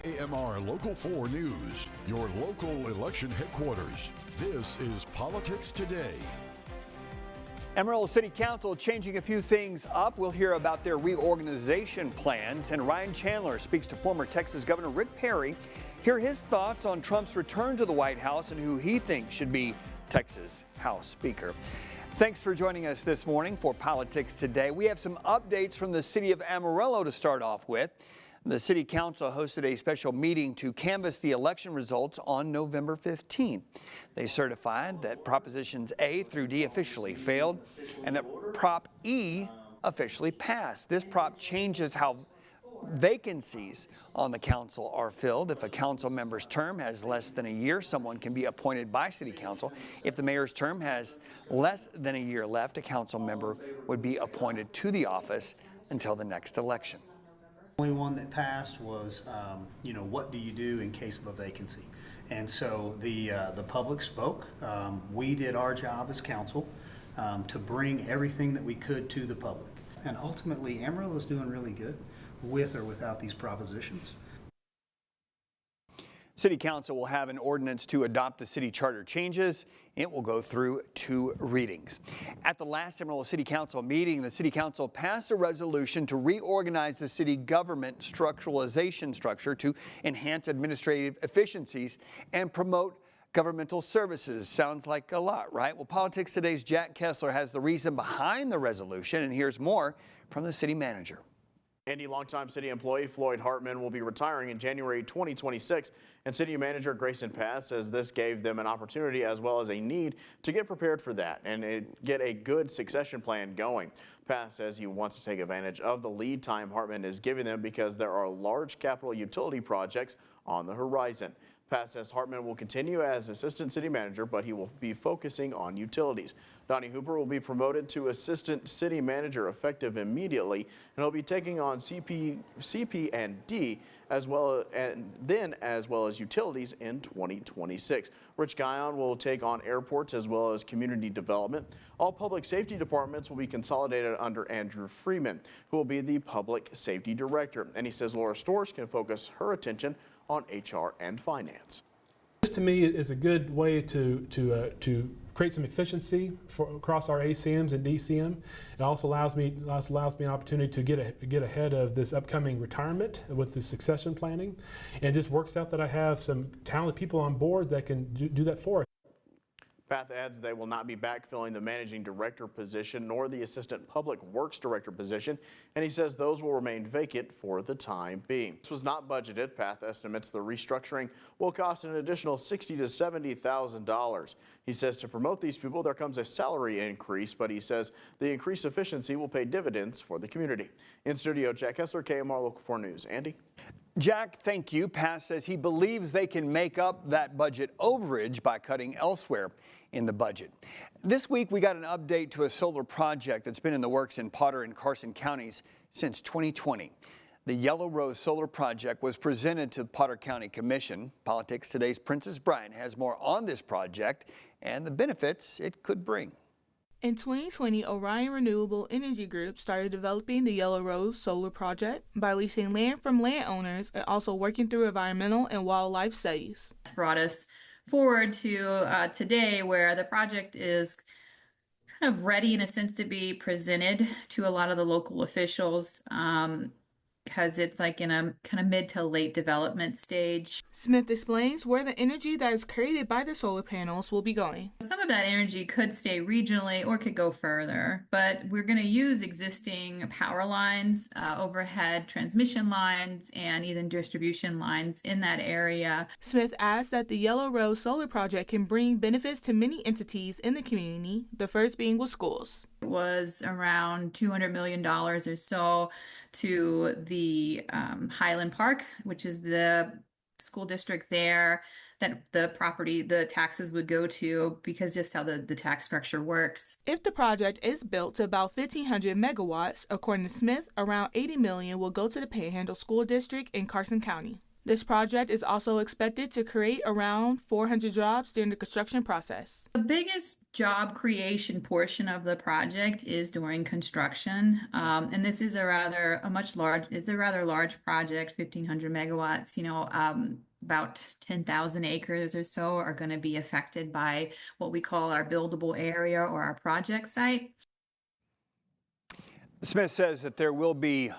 AMR Local 4 News, your local election headquarters. This is Politics Today. Amarillo City Council changing a few things up. We'll hear about their reorganization plans. And Ryan Chandler speaks to former Texas Governor Rick Perry. Hear his thoughts on Trump's return to the White House and who he thinks should be Texas House Speaker. Thanks for joining us this morning for Politics Today. We have some updates from the city of Amarillo to start off with. The City Council hosted a special meeting to canvass the election results on November 15th. They certified that Propositions A through D officially failed and that Prop E officially passed. This prop changes how vacancies on the council are filled. If a council member's term has less than a year, someone can be appointed by City Council. If the mayor's term has less than a year left, a council member would be appointed to the office until the next election. The only one that passed was, what do you do in case of a vacancy? And so the public spoke. We did our job as council to bring everything that we could to the public. And ultimately, Amarillo is doing really good with or without these propositions. City Council will have an ordinance to adopt the city charter changes. It will go through 2 readings. At the last Amarillo City Council meeting, the City Council passed a resolution to reorganize the city government structuralization structure to enhance administrative efficiencies and promote governmental services. Sounds like a lot, right? Well, Politics Today's Jack Kessler has the reason behind the resolution, and here's more from the city manager. Andy, longtime city employee Floyd Hartman will be retiring in January 2026, and city manager Grayson Path says this gave them an opportunity as well as a need to get prepared for that and get a good succession plan going. Path says he wants to take advantage of the lead time Hartman is giving them because there are large capital utility projects on the horizon. Pat says Hartman will continue as assistant city manager, but he will be focusing on utilities. Donnie Hooper will be promoted to assistant city manager effective immediately, and he'll be taking on CP and D as well as utilities in 2026. Rich Guyon will take on airports as well as community development. All public safety departments will be consolidated under Andrew Freeman, who will be the public safety director. And he says Laura Storrs can focus her attention on HR and finance. This to me is a good way to create some efficiency across our ACMs and DCM. It also allows me an opportunity to get ahead of this upcoming retirement with the succession planning, and it just works out that I have some talented people on board that can do that for us. Path adds they will not be backfilling the managing director position nor the assistant public works director position, and he says those will remain vacant for the time being. This was not budgeted. Path estimates the restructuring will cost an additional $60,000 to $70,000. He says to promote these people there comes a salary increase, but he says the increased efficiency will pay dividends for the community. In studio, Jack Kessler, KMR Local 4 News. Andy? Jack, thank you. Path says he believes they can make up that budget overage by cutting elsewhere in the budget. This week, we got an update to a solar project that's been in the works in Potter and Carson counties since 2020. The Yellow Rose Solar Project was presented to the Potter County Commission. Politics Today's Princess Bryant has more on this project and the benefits it could bring. In 2020, Orion Renewable Energy Group started developing the Yellow Rose Solar Project by leasing land from landowners and also working through environmental and wildlife studies. It's brought us forward to today, where the project is kind of ready in a sense to be presented to a lot of the local officials, because it's like in a kind of mid to late development stage. Smith explains where the energy that is created by the solar panels will be going. Some of that energy could stay regionally or could go further, but we're going to use existing power lines, overhead transmission lines, and even distribution lines in that area. Smith adds that the Yellow Rose Solar Project can bring benefits to many entities in the community, the first being with schools. It was around $200 million or so to the Highland Park, which is the school district there, that the taxes would go to, because just how the tax structure works. If the project is built to about 1,500 megawatts, according to Smith, around $80 million will go to the Panhandle School District in Carson County. This project is also expected to create around 400 jobs during the construction process. The biggest job creation portion of the project is during construction, and this is a rather large project, 1,500 megawatts. About 10,000 acres or so are going to be affected by what we call our buildable area or our project site. Smith says that there will be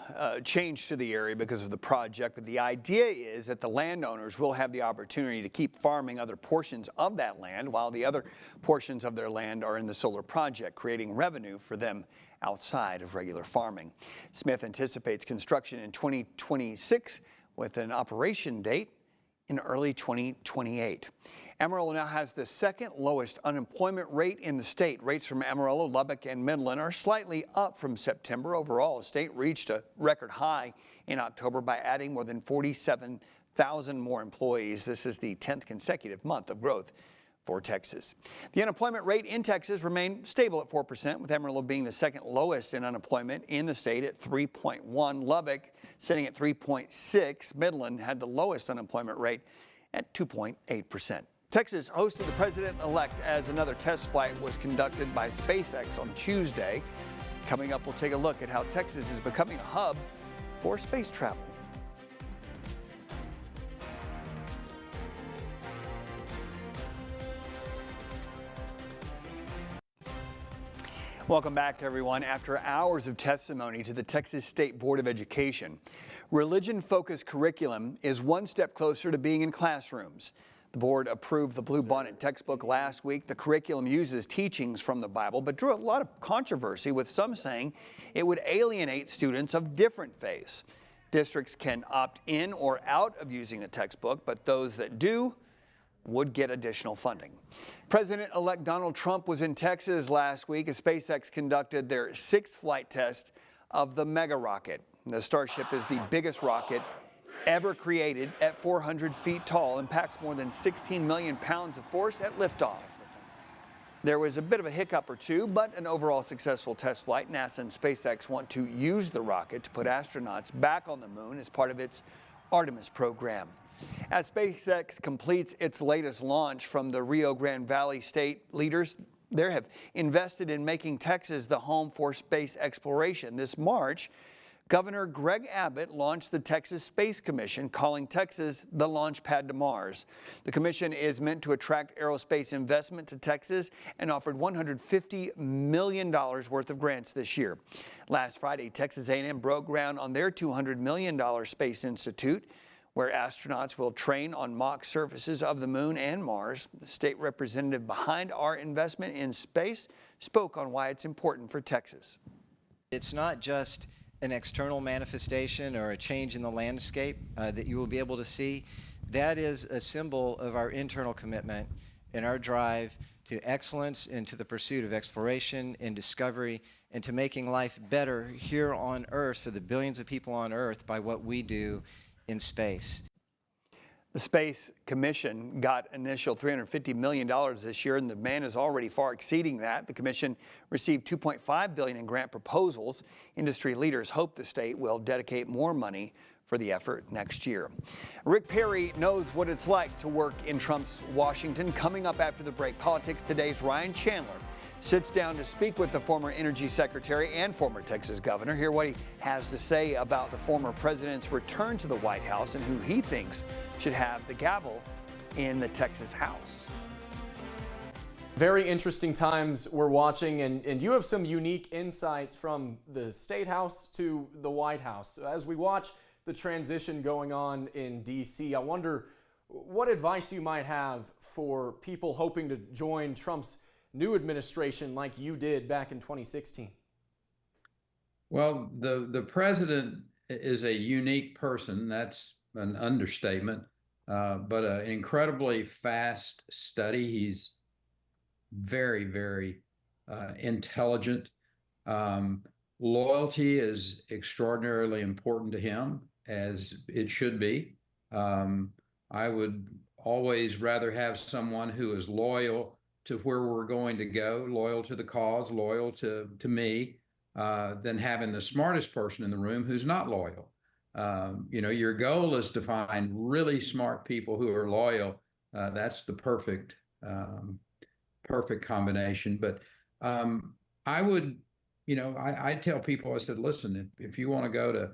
change to the area because of the project, but the idea is that the landowners will have the opportunity to keep farming other portions of that land while the other portions of their land are in the solar project, creating revenue for them outside of regular farming. Smith anticipates construction in 2026 with an operation date in early 2028. Amarillo now has the second lowest unemployment rate in the state. Rates from Amarillo, Lubbock, and Midland are slightly up from September. Overall, the state reached a record high in October by adding more than 47,000 more employees. This is the 10th consecutive month of growth for Texas. The unemployment rate in Texas remained stable at 4%, with Amarillo being the second lowest in unemployment in the state at 3.1. Lubbock sitting at 3.6. Midland had the lowest unemployment rate at 2.8%. Texas hosted the president-elect as another test flight was conducted by SpaceX on Tuesday. Coming up, we'll take a look at how Texas is becoming a hub for space travel. Welcome back, everyone. After hours of testimony to the Texas State Board of Education, religion-focused curriculum is one step closer to being in classrooms. The board approved the Bluebonnet textbook last week. The curriculum uses teachings from the Bible, but drew a lot of controversy, with some saying it would alienate students of different faiths. Districts can opt in or out of using the textbook, but those that do would get additional funding. President-elect Donald Trump was in Texas last week as SpaceX conducted their sixth flight test of the mega rocket. The Starship is the biggest rocket ever created at 400 feet tall and packs more than 16 million pounds of force at liftoff. There was a bit of a hiccup or two, but an overall successful test flight. NASA and SpaceX want to use the rocket to put astronauts back on the moon as part of its Artemis program. As SpaceX completes its latest launch from the Rio Grande Valley state, leaders there have invested in making Texas the home for space exploration. This March, Governor Greg Abbott launched the Texas Space Commission, calling Texas the launch pad to Mars. The commission is meant to attract aerospace investment to Texas and offered $150 million worth of grants this year. Last Friday, Texas A&M broke ground on their $200 million Space Institute, where astronauts will train on mock surfaces of the moon and Mars. The state representative behind our investment in space spoke on why it's important for Texas. It's not just an external manifestation or a change in the landscape that you will be able to see. That is a symbol of our internal commitment and our drive to excellence and to the pursuit of exploration and discovery and to making life better here on Earth for the billions of people on Earth by what we do in space. The Space Commission got initial $350 million this year, and the demand is already far exceeding that. The commission received $2.5 billion in grant proposals. Industry leaders hope the state will dedicate more money for the effort next year. Rick Perry knows what it's like to work in Trump's Washington. Coming up after the break, Politics Today's Ryan Chandler sits down to speak with the former Energy Secretary and former Texas governor. Hear what he has to say about the former president's return to the White House and who he thinks should have the gavel in the Texas House. Very interesting times we're watching, and you have some unique insights from the State House to the White House. As we watch the transition going on in D.C., I wonder what advice you might have for people hoping to join Trump's new administration like you did back in 2016? Well, the president is a unique person. That's an understatement, but an incredibly fast study. He's very, very intelligent. Loyalty is extraordinarily important to him, as it should be. I would always rather have someone who is loyal to where we're going to go, loyal to the cause, loyal to me, than having the smartest person in the room who's not loyal. Your goal is to find really smart people who are loyal. That's the perfect combination. But I would, I tell people, I said, listen, if you want to go to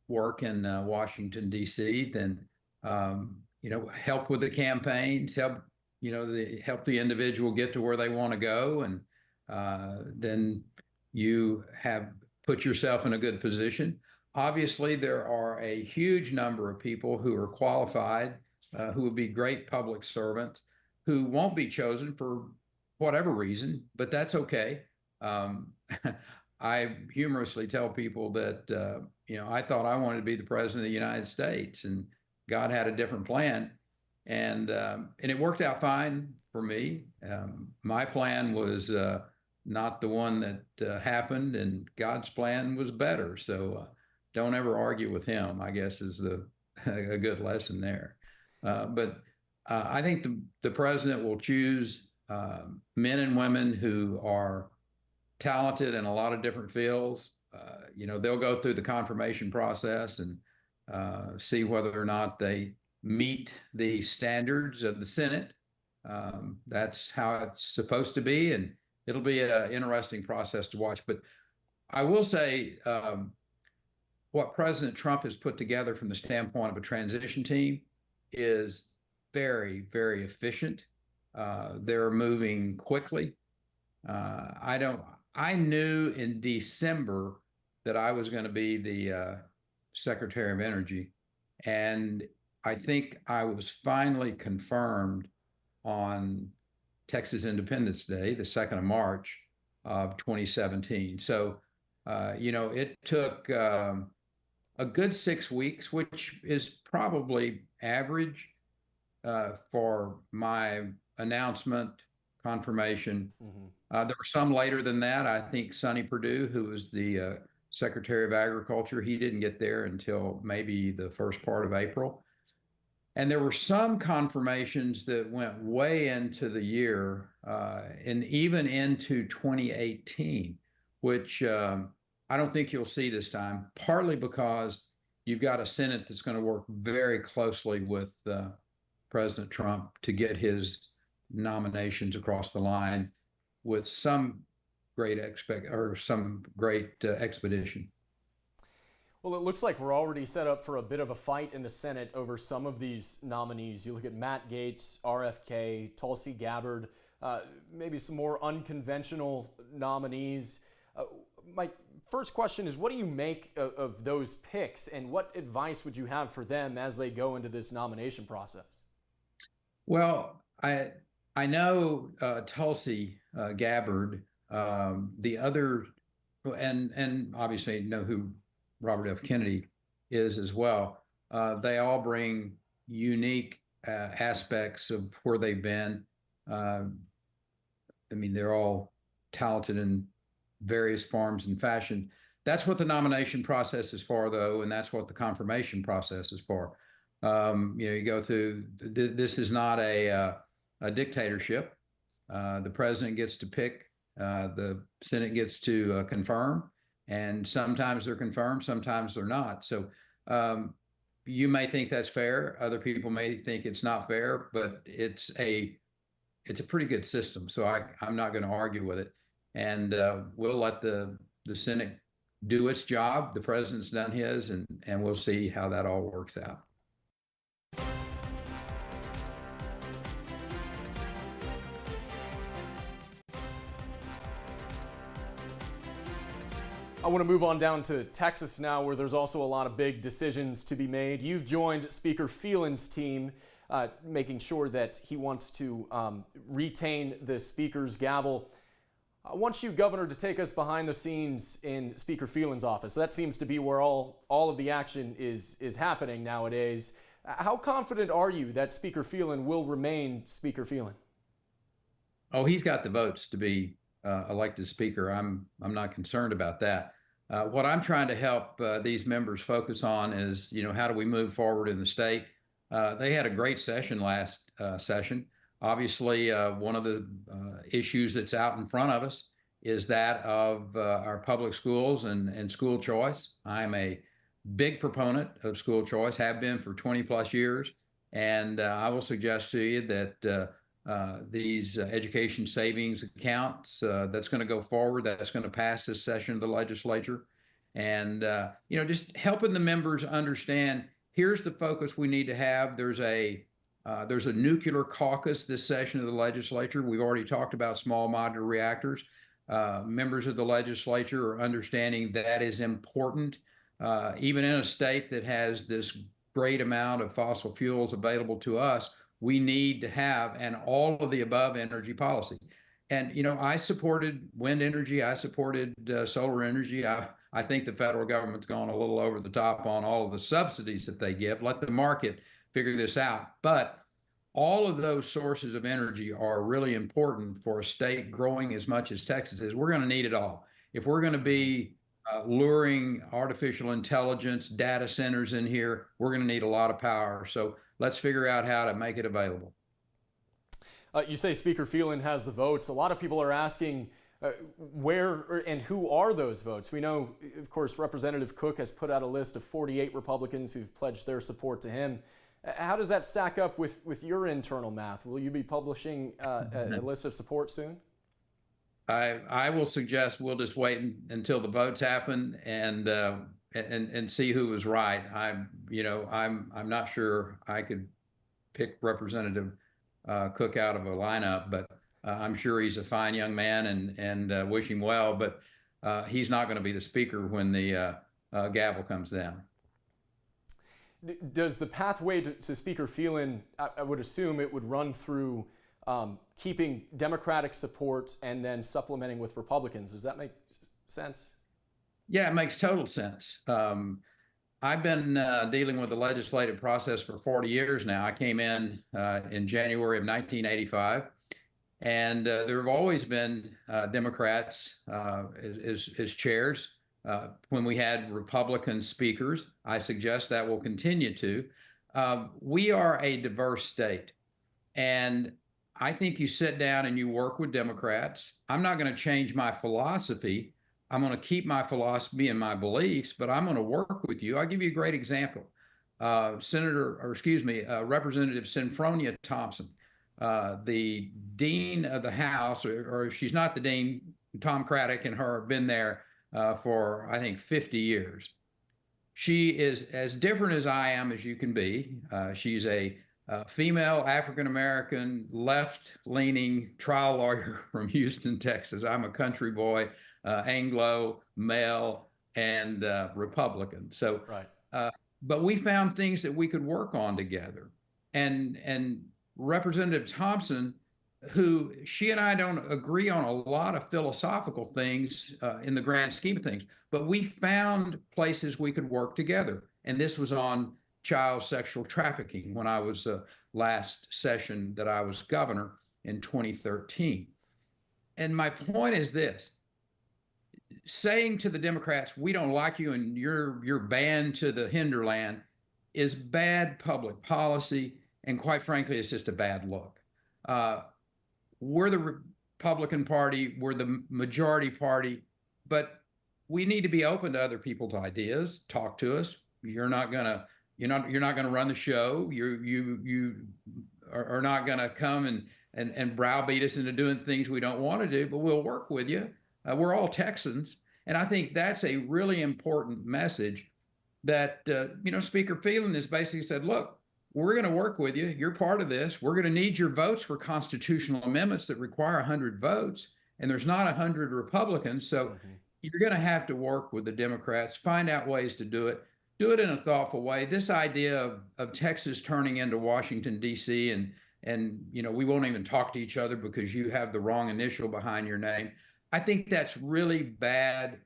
work in Washington, D.C., then, help with the campaigns, help the individual get to where they want to go. And then you have put yourself in a good position. Obviously, there are a huge number of people who are qualified, who would be great public servants, who won't be chosen for whatever reason, but that's okay. I humorously tell people that, I thought I wanted to be the president of the United States, and God had a different plan. And it worked out fine for me. My plan was not the one that happened, and God's plan was better. So don't ever argue with him, I guess, is a good lesson there. But I think the president will choose men and women who are talented in a lot of different fields. They'll go through the confirmation process and see whether or not they meet the standards of the Senate. That's how it's supposed to be, and it'll be an interesting process to watch. But I will say what President Trump has put together from the standpoint of a transition team is very, very efficient. They're moving quickly. I knew in December that I was going to be the Secretary of Energy, and I think I was finally confirmed on Texas Independence Day, the 2nd of March of 2017. So, it took a good 6 weeks, which is probably average for my announcement, confirmation. There were some later than that. I think Sonny Perdue, who was the Secretary of Agriculture, he didn't get there until maybe the first part of April. And there were some confirmations that went way into the year and even into 2018, which I don't think you'll see this time, partly because you've got a Senate that's going to work very closely with President Trump to get his nominations across the line with some great expedition. Well, it looks like we're already set up for a bit of a fight in the Senate over some of these nominees. You look at Matt Gaetz, RFK, Tulsi Gabbard, maybe some more unconventional nominees. My first question is, what do you make of those picks, and what advice would you have for them as they go into this nomination process? Well, I know Tulsi Gabbard, the other, and obviously know who Robert F. Kennedy is as well. They all bring unique aspects of where they've been. They're all talented in various forms and fashion. That's what the nomination process is for, though, and that's what the confirmation process is for. You go through, this is not a dictatorship. The president gets to pick, the Senate gets to confirm, and sometimes they're confirmed, sometimes they're not. So you may think that's fair. Other people may think it's not fair, but it's a pretty good system. So I'm not going to argue with it. And we'll let the Senate do its job. The president's done his, and we'll see how that all works out. I want to move on down to Texas now, where there's also a lot of big decisions to be made. You've joined Speaker Phelan's team, making sure that he wants to retain the Speaker's gavel. I want you, Governor, to take us behind the scenes in Speaker Phelan's office. That seems to be where all of the action is happening nowadays. How confident are you that Speaker Phelan will remain Speaker Phelan? Oh, he's got the votes to be elected Speaker. I'm not concerned about that. What I'm trying to help these members focus on is, how do we move forward in the state? They had a great session last session. Obviously, one of the issues that's out in front of us is that of our public schools and school choice. I'm a big proponent of school choice, have been for 20 plus years. And I will suggest to you that these education savings accounts, that's going to go forward, that's going to pass this session of the legislature. And, just helping the members understand, here's the focus we need to have. There's a nuclear caucus this session of the legislature. We've already talked about small modular reactors. Members of the legislature are understanding that is important. Even in a state that has this great amount of fossil fuels available to us, we need to have an all of the above energy policy. And, I supported wind energy. I supported solar energy. I think the federal government's gone a little over the top on all of the subsidies that they give. Let the market figure this out. But all of those sources of energy are really important for a state growing as much as Texas is. We're going to need it all. If we're going to be luring artificial intelligence data centers in here, we're going to need a lot of power. So let's figure out how to make it available. You say Speaker Phelan has the votes. A lot of people are asking where and who are those votes? We know, of course, Representative Cook has put out a list of 48 Republicans who've pledged their support to him. How does that stack up with your internal math? Will you be publishing a list of support soon? I will suggest we'll just wait until the votes happen and see who was right. I'm not sure I could pick Representative Cook out of a lineup, but I'm sure he's a fine young man and wish him well. But he's not going to be the speaker when the gavel comes down. Does the pathway to Speaker Phelan, I would assume it would run through keeping Democratic support and then supplementing with Republicans. Does that make sense? Yeah, it makes total sense. I've been dealing with the legislative process for 40 years now. I came in January of 1985, and there have always been Democrats as chairs. When we had Republican speakers, I suggest that will continue to. We are a diverse state, and I think you sit down and you work with Democrats. I'm not going to change my philosophy. I'm going to keep my philosophy and my beliefs, but I'm going to work with you. I'll give you a great example. Representative Synfronia Thompson, the dean of the House, or if she's not the dean, Tom Craddock and her have been there for, I think, 50 years. She is as different as I am as you can be. She's a female African-American, left-leaning trial lawyer from Houston, Texas. I'm a country boy, Anglo, male, and Republican. So, right. But we found things that we could work on together. And Representative Thompson, who she and I don't agree on a lot of philosophical things in the grand scheme of things, but we found places we could work together. And this was on child sexual trafficking when I was last session that I was governor in 2013. And my point is this: saying to the Democrats, we don't like you and you're banned to the hinterland, is bad public policy. And quite frankly, it's just a bad look. We're the Republican Party, we're the majority party, but we need to be open to other people's ideas. Talk to us. You're not gonna run the show. You are not gonna come and browbeat us into doing things we don't want to do, but we'll work with you. We're all Texans. And I think that's a really important message that, Speaker Phelan has basically said, look, we're going to work with you. You're part of this. We're going to need your votes for constitutional amendments that require 100 votes. And there's not 100 Republicans. So you're going to have to work with the Democrats, find out ways to do it in a thoughtful way. This idea of Texas turning into Washington, D.C. and we won't even talk to each other because you have the wrong initial behind your name. I think that's really bad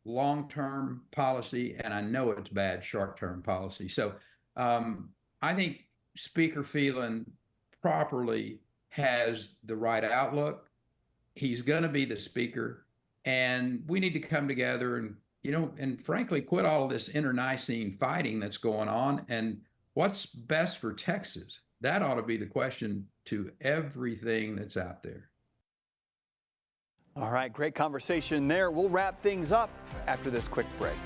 long-term policy, and I know it's bad short-term policy. So I think Speaker Phelan properly has the right outlook. He's going to be the speaker, and we need to come together and frankly, quit all of this internecine fighting that's going on. And what's best for Texas? That ought to be the question to everything that's out there. All right, great conversation there. We'll wrap things up after this quick break.